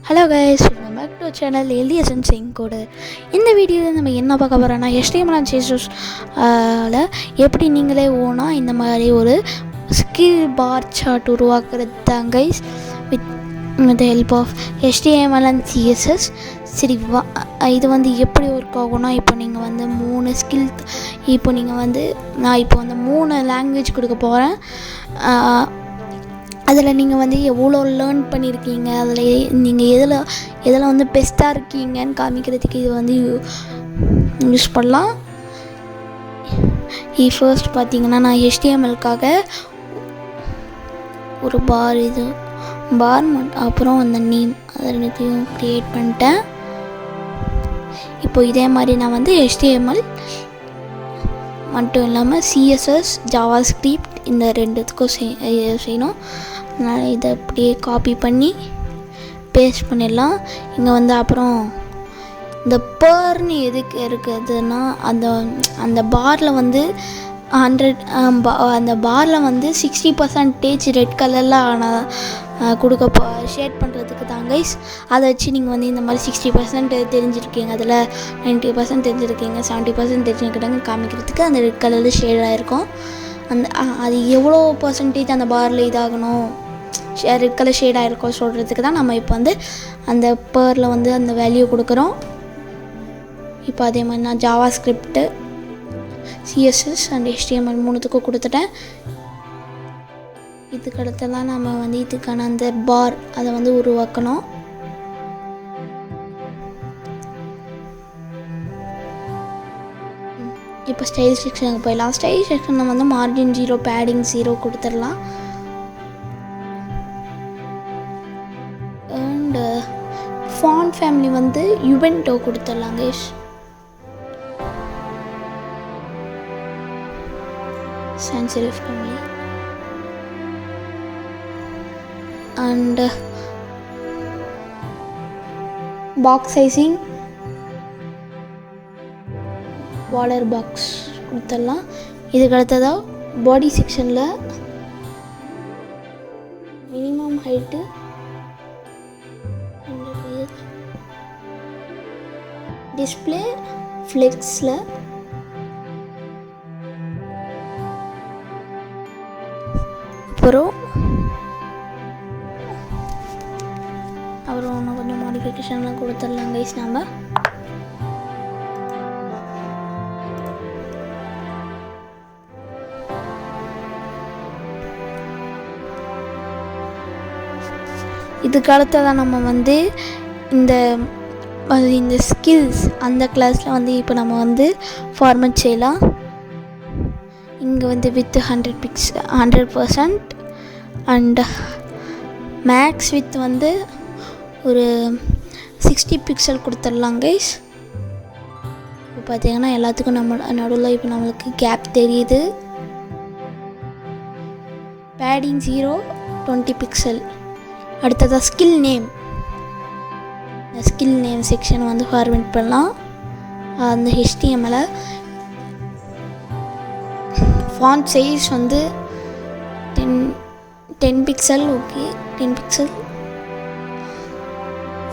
Hello guys, welcome back to our channel LDSN code. இந்த வீடியோவில் நம்ம என்ன பார்க்க போகிறோம்னா HTML and CSS எப்படி நீங்களே ஓனா இந்த மாதிரி ஒரு ஸ்கில் பார் சார்ட் உருவாக்குறது தான் guys with the help of HTML and CSS. சரி இது வந்து எப்படி ஒர்க் ஆகும்னா இப்போ நீங்கள் வந்து 3 ஸ்கில் இப்போ நீங்கள் வந்து நான் இப்போ வந்து 3 லாங்குவேஜ் கொடுக்க போகிறேன். அதில் நீங்கள் வந்து எவ்வளோ லேர்ன் பண்ணியிருக்கீங்க, அதில் நீங்கள் எதில் வந்து பெஸ்ட்டாக இருக்கீங்கன்னு காமிக்கிறதுக்கு இது வந்து யூஸ் பண்ணலாம். ஃபர்ஸ்ட் பார்த்தீங்கன்னா நான் HTMLக்காக ஒரு பார் அப்புறம் அந்த நேம் அதை ரெண்டுத்தையும் க்ரியேட் பண்ணிட்டேன். இப்போ இதே மாதிரி நான் வந்து HTML மட்டும் இல்லாமல் CSS, JavaScript இந்த ரெண்டுத்துக்கும் செய்யணும். அதனால் இதை அப்படியே காப்பி பண்ணி பேஸ்ட் பண்ணிடலாம். இங்கே வந்து அப்புறம் இந்த பேர்னு எதுக்கு இருக்குதுன்னா அந்த பாரில் வந்து அந்த பாரில் வந்து 60% ரெட் கலரில் கொடுக்க ஷேட் பண்ணுறதுக்கு தான் கைஸ். அதை வச்சு நீங்கள் வந்து இந்த மாதிரி 60% தெரிஞ்சிருக்கீங்க, அதில் 90% தெரிஞ்சிருக்கீங்க, 70% தெரிஞ்சுக்கிட்டாங்க காமிக்கிறதுக்கு அந்த ரெட் கலரில் ஷேடாக இருக்கும். அது எவ்வளோ பர்சன்டேஜ் அந்த பாரில் இதாகணும், ரெட் கலர் ஷேடாக இருக்கும் சொல்கிறதுக்கு தான் நம்ம இப்போ வந்து அந்த பேரில் வந்து அந்த வேல்யூ கொடுக்குறோம். இப்போ அதே மாதிரி நான் JavaScript, CSS அண்ட் HTML 3த்துக்கும் கொடுத்துட்டேன். இதுக்கடுத்தெல்லாம் நம்ம வந்து இதுக்கான அந்த பார் அதை வந்து உருவாக்கணும். இப்போ ஸ்டைல் செக்ஷனுக்கு போயிடலாம். ஸ்டைல் செக்ஷனில் வந்து மார்ஜின் 0, பேடிங் 0 கொடுத்துடலாம். அண்ட் ஃபாண்ட் ஃபேமிலி வந்து யுவென்டோ கொடுத்துடலாம் guys. sans serif family and box sizing border box கொடுத்துடலாம். இதுக்கு அடுத்ததாக பாடி செக்ஷனில் மினிமம் ஹைட்டு டிஸ்பிளே ஃப்ளெக்ஸில் அப்புறம் இன்னும் கொஞ்சம் மாடிஃபிகேஷன்லாம் கொடுத்துடலாம் கைஸ். நம்ம இதுக்கு அடுத்ததான் நம்ம வந்து இந்த ஸ்கில்ஸ் அந்த கிளாஸில் வந்து இப்போ நம்ம வந்து ஃபார்மேட் செய்யலாம். இங்கே வந்து வித் 100% அண்ட் மேக்ஸ் வித் வந்து ஒரு 60 பிக்சல் கொடுத்துடலாம் கைஸ். இப்போ பார்த்தீங்கன்னா எல்லாத்துக்கும் நம்ம நடுவில் இப்போ நம்மளுக்கு கேப் தெரியுது. Padding 0, 20 pixel. அடுத்ததாக ஸ்கில் நேம், இந்த ஸ்கில் நேம் செக்ஷன் வந்து ஃபார்மேட் பண்ணலாம். அந்த HTML ஃபாண்ட் சைஸ் வந்து 10 pixel. Okay, 10 pixel.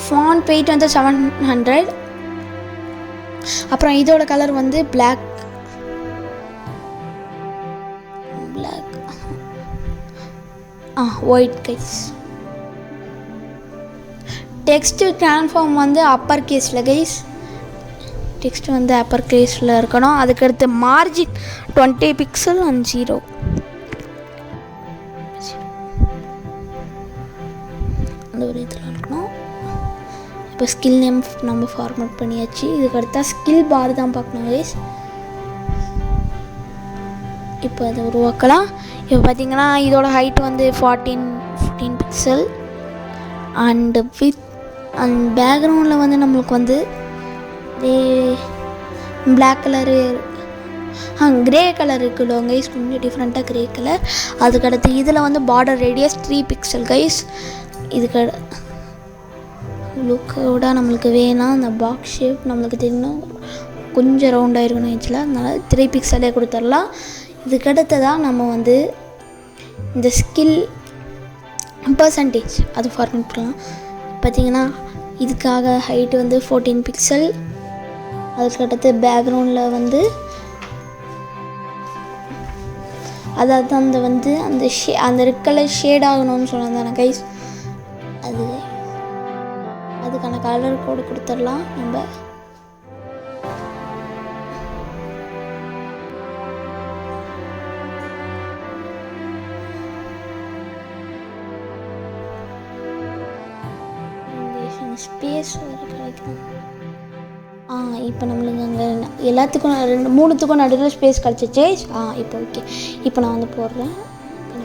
Font weight வந்து 700. அப்புறம் இதோட கலர் வந்து black white guys. Text transform வந்து அப்பர் கேஸில் கைஸ். டெக்ஸ்ட் வந்து அப்பர் கேஸில் இருக்கணும். அதுக்கடுத்து மார்ஜின் 20 பிக்சல் அண்ட் 0 அந்த ஒரு இதில் இருக்கணும். இப்போ ஸ்கில் நேம் நம்ம ஃபார்மேட் பண்ணியாச்சு. இதுக்கடுத்தா ஸ்கில் பார் தான் பார்க்கணும் கைஸ். இப்போ அதை உருவாக்கலாம். இப்போ பார்த்தீங்கன்னா இதோட ஹைட் வந்து 15 பிக்சல் அண்ட் வித் அண்ட் பேக்ரவுண்டில் வந்து நம்மளுக்கு வந்து பிளாக் கலரு க்ரே கலர் இருக்குல்ல கைஸ், கொஞ்சம் டிஃப்ரெண்ட்டாக க்ரே கலர். அதுக்கடுத்து இதில் வந்து பார்டர் ரேடியஸ் 3 பிக்சல் கைஸ். இதுக்கு லுக்கோட நம்மளுக்கு வேணாம், அந்த பாக்ஸ் ஷேப் நம்மளுக்கு தெரியணும், கொஞ்சம் ரவுண்டாக இருக்கணும் ஏஜில், அதனால் 3 பிக்சலே கொடுத்துடலாம். இதுக்கடுத்ததான் நம்ம வந்து இந்த ஸ்கில் பர்சன்டேஜ் அது ஃபார்மேட் பண்ணலாம். பார்த்தீங்கன்னா இதுக்காக ஹைட்டு வந்து 14 பிக்சல். அதுக்கடுத்து பேக்ரவுண்டில் வந்து அதாவது அந்த ரெட் கலர் ஷேட் ஆகணும்னு சொன்னாங்க தானே கைஸ், அதுக்கான கலர் கோடு கொடுத்துடலாம் நம்ம. ஸ்பேஸ் வேறு கிடைக்கும். இப்போ நம்மளுக்கு அங்கே எல்லாத்துக்கும் 3த்துக்கும் நடுவில் ஸ்பேஸ் கிடச்சிச்சு. இப்போ ஓகே. இப்போ நான் வந்து போடுறேன்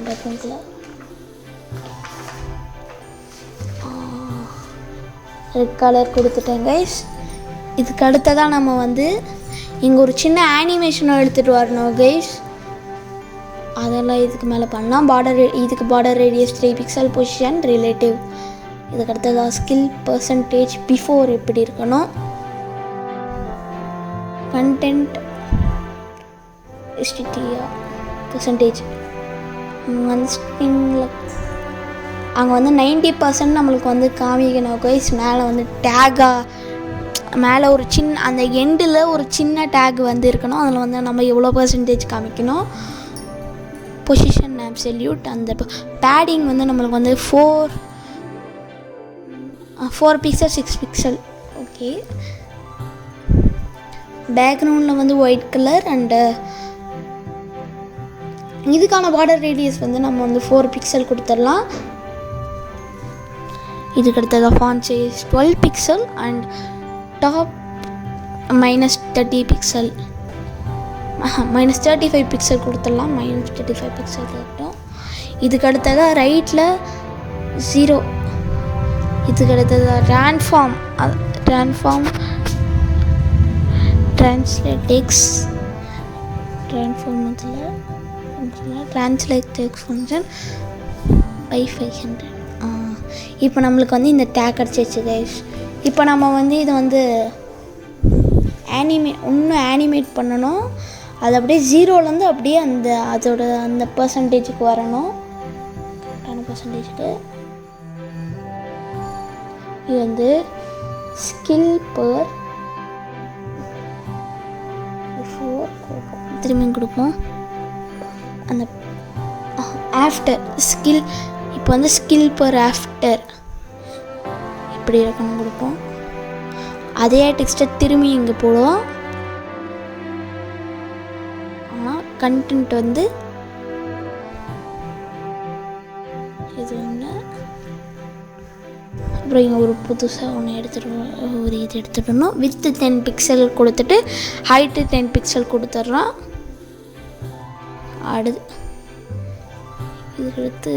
பேக்ரவுண்டில். ரெட் கலர் கொடுத்துட்டேன் கைஸ். இதுக்கு அடுத்ததான் நம்ம வந்து இங்கே ஒரு சின்ன ஆனிமேஷனை எடுத்துகிட்டு வரணும் கைஸ். அதெல்லாம் இதுக்கு மேலே பண்ணால் இதுக்கு border radius 3 pixel, position relative. இதுக்கு அடுத்ததாக ஸ்கில் பர்சன்டேஜ் பிஃபோர் எப்படி இருக்கணும், கண்டென்ட் பர்சன்டேஜ் அங்கே வந்து 90% நம்மளுக்கு வந்து காமிக்கணும் கைஸ். மேலே வந்து டேக்காக மேலே ஒரு சின்ன அந்த எண்டில் ஒரு சின்ன டேக் வந்து இருக்கணும். அதில் வந்து நம்ம எவ்வளோ பர்சன்டேஜ் காமிக்கணும். Position absolute. அந்த பேடிங் வந்து நம்மளுக்கு வந்து 4 பிக்சல் 6 பிக்சல். ஓகே. பேக்ரவுண்டில் வந்து ஒயிட் கலர் அண்டு இதுக்கான பார்டர் ரேடியஸ் வந்து நம்ம வந்து 4 பிக்சல் கொடுத்துடலாம். இதுக்கு அடுத்ததாக font size 12 pixel and top -30 pixel -35 pixel கொடுத்துடலாம். -35 பிக்சல் இருக்கட்டும். இதுக்கு அடுத்ததாக ரைட்டில் 0. இதுக்கு அடுத்ததாக transform translate text function by 500. இப்போ நம்மளுக்கு வந்து இந்த டேக் கிடச்சிச்சு கைஸ். இப்போ நம்ம வந்து இதை வந்து இன்னும் ஆனிமேட் பண்ணணும். அது அப்படியே 0லேருந்து அப்படியே அந்த பர்சன்டேஜுக்கு வரணும். கரெக்டான பர்சன்டேஜுக்கு. இது வந்து ஸ்கில் பர் திரும்பி கொடுப்போம். அந்த ஆஃப்டர் ஸ்கில் இப்போ வந்து ஸ்கில் பர் ஆஃப்டர் இப்படி இருக்கணும் கொடுப்போம். அதே டெக்ஸ்ட்டை திரும்பி இங்கே போடுவோம். ஆனால் கண்டென்ட் வந்து இது ஒன்று. அப்புறம் இங்கே ஒரு புதுசாக ஒன்று எடுத்துடணும். வித்து 10 பிக்சல் கொடுத்துட்டு ஹைட்டு 10 பிக்சல் கொடுத்துட்றோம். இதுக்கடுத்து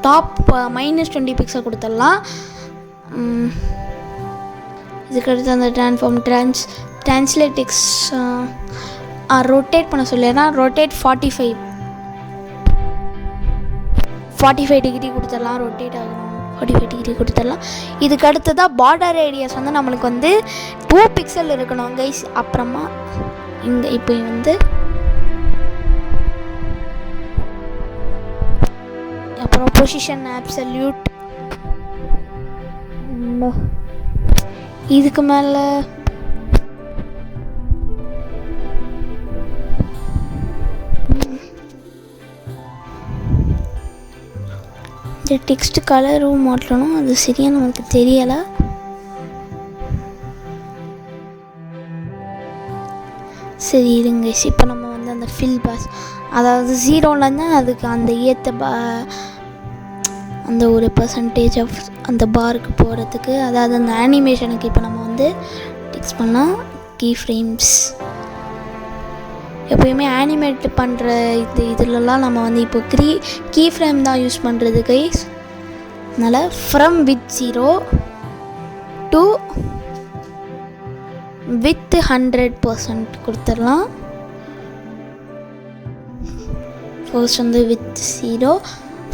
டாப் -20 பிக்சல் கொடுத்துடலாம். இதுக்கடுத்து அந்த ட்ரான்ஸ்லேட் டெக்ஸ்ட் ரொட்டேட் பண்ண சொல்லிடுறேன். ரொட்டேட் 45 டிகிரி கொடுத்துடலாம். ரொட்டேட் ஆகணும் 45 டிகிரி கொடுத்துடலாம். இதுக்கு அடுத்ததாக பார்டர் ரேடியஸ் வந்து நம்மளுக்கு வந்து 2 பிக்சல் இருக்கணும் கைஸ். அப்புறமா இங்கே இப்போ வந்து அப்புறம் பொசிஷன் அப்சல்யூட். இதுக்கு மேலே இந்த டெக்ஸ்ட் கலரும் மாற்றணும். அது சரியாக நமக்கு தெரியலை. சரி இருங்க. இப்போ நம்ம வந்து அந்த ஃபில் பாஸ் அதாவது 0லேருந்து அதுக்கு அந்த அந்த ஒரு பர்சன்டேஜ் ஆஃப் அந்த பாருக்கு போகிறதுக்கு அதாவது அந்த அனிமேஷனுக்கு இப்போ நம்ம வந்து டெக்ஸ்ட் பண்ணால் கீ ஃப்ரேம்ஸ் எப்போயுமே ஆனிமேட் பண்ணுற இதிலலாம் நம்ம வந்து இப்போ கீ ஃப்ரேம் தான் யூஸ் பண்ணுறது கைஸ். அதனால் ஃப்ரம் வித் 0 to வித் 100% கொடுத்துடலாம். ஃபர்ஸ்ட் வந்து வித் 0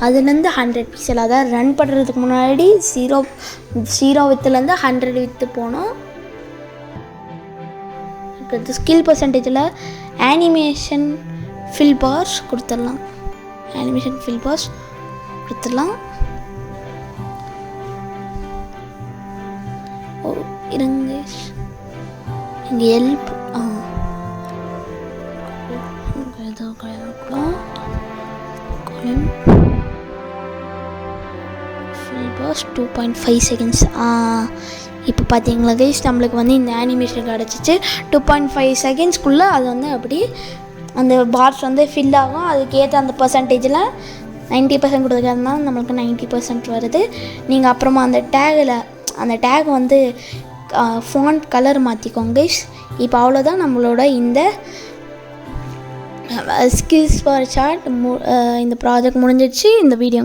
அதுலேருந்து 100 பிக்சல். அதாவது ரன் பண்ணுறதுக்கு முன்னாடி 0 வித்துலேருந்து 100 வித்து போனோம். அடுத்து ஸ்கில் பர்சன்டேஜில் அனிமேஷன் ஃபில் பார்ஸ் கொடுத்துடலாம். இருங்க இங்கே ஹெல்ப் ஏதோ கலக்கலாம் ஃபுல் 2.5 செகண்ட்ஸ். இப்போ பார்த்தீங்களா கைஸ், நம்மளுக்கு வந்து இந்த அனிமேஷன் கிடச்சிச்சு. 2.5 செகண்ட்ஸ்க்குள்ளே அது வந்து அப்படி அந்த பார்ஸ் வந்து ஃபில் ஆகும். அதுக்கேற்ற அந்த பர்சன்டேஜில் 90% கொடுக்குறதுனால நம்மளுக்கு 90% வருது. நீங்கள் அப்புறமா அந்த டேக் வந்து ஃபாண்ட் கலர் மாற்றிக்கோங்க கைஸ். இப்போ அவ்வளோதான் நம்மளோட இந்த ஸ்கில்ஸ் ஃபார் சார்ட் இந்த ப்ராஜெக்ட் முடிஞ்சிடுச்சு. இந்த வீடியோ